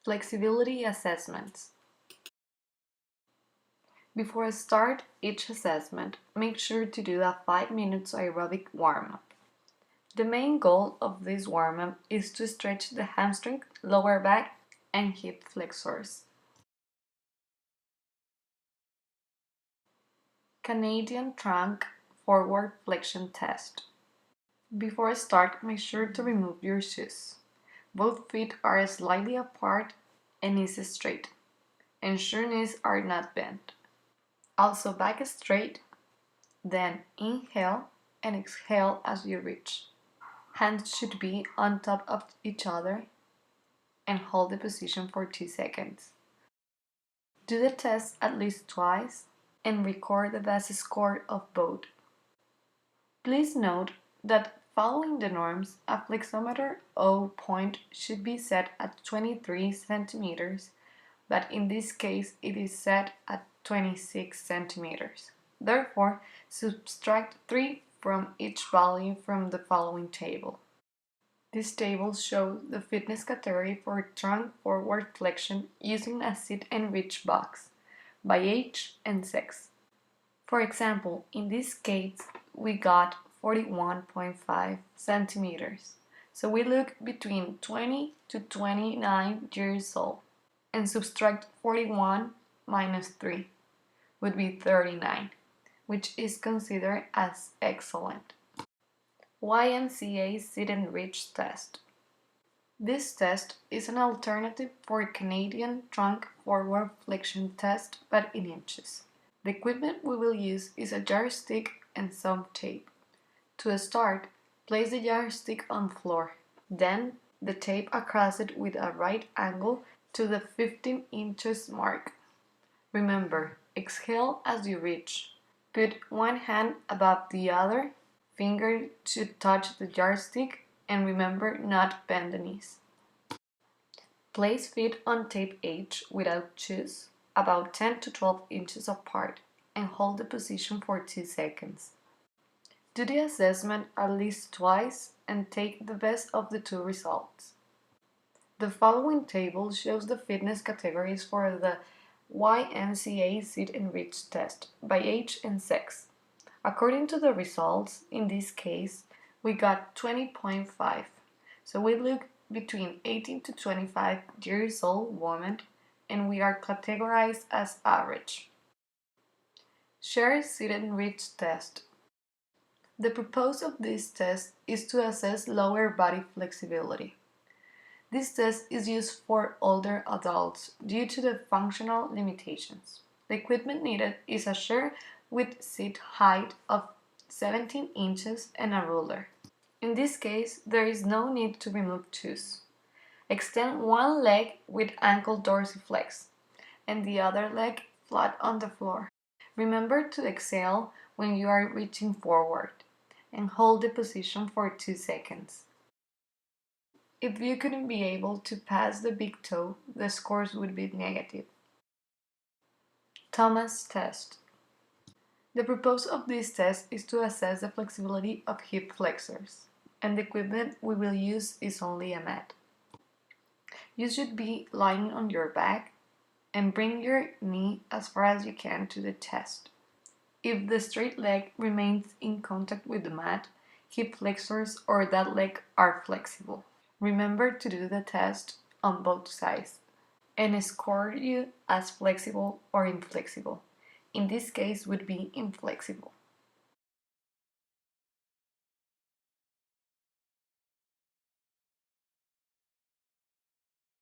Flexibility assessments. Before I start each assessment, make sure to do a 5 minutes aerobic warm-up. The main goal of this warm-up is to stretch the hamstring, lower back, and hip flexors. Canadian trunk forward flexion test. Before I start, make sure to remove your shoes. Both feet are slightly apart and knees straight. Ensure knees are not bent. Also back straight, then inhale and exhale as you reach. Hands should be on top of each other and hold the position for 2 seconds. Do the test at least twice and record the best score of both. Please note that following the norms, a flexometer O point should be set at 23 centimeters, but in this case it is set at 26 centimeters. Therefore, subtract 3 from each value from the following table. This table shows the fitness category for trunk forward flexion using a sit and reach box by age and sex. For example, in this case, we got 41.5 centimeters. So we look between 20 to 29 years old and subtract 41 minus 3 would be 39, which is considered as excellent. YMCA Sit and Reach Test. This test is an alternative for Canadian trunk forward flexion test but in inches. The equipment we will use is a yardstick and some tape. To start, place the yardstick on the floor, then the tape across it with a right angle to the 15 inches mark. Remember, exhale as you reach. Put one hand above the other, finger should touch the yardstick, and remember not bend the knees. Place feet on tape H without shoes, about 10 to 12 inches apart, and hold the position for 2 seconds. Do the assessment at least twice and take the best of the two results. The following table shows the fitness categories for the YMCA Sit and Reach test by age and sex. According to the results, in this case, we got 20.5, so we look between 18 to 25 years old women and we are categorized as average. Shared Sit and Reach test. The purpose of this test is to assess lower body flexibility. This test is used for older adults due to the functional limitations. The equipment needed is a chair with seat height of 17 inches and a ruler. In this case, there is no need to remove shoes. Extend one leg with ankle dorsiflex and the other leg flat on the floor. Remember to exhale when you are reaching forward and hold the position for 2 seconds. If you couldn't be able to pass the big toe, the scores would be negative. Thomas test. The purpose of this test is to assess the flexibility of hip flexors, and the equipment we will use is only a mat. You should be lying on your back and bring your knee as far as you can to the chest. If the straight leg remains in contact with the mat, hip flexors or that leg are flexible. Remember to do the test on both sides and score you as flexible or inflexible. In this case would be inflexible.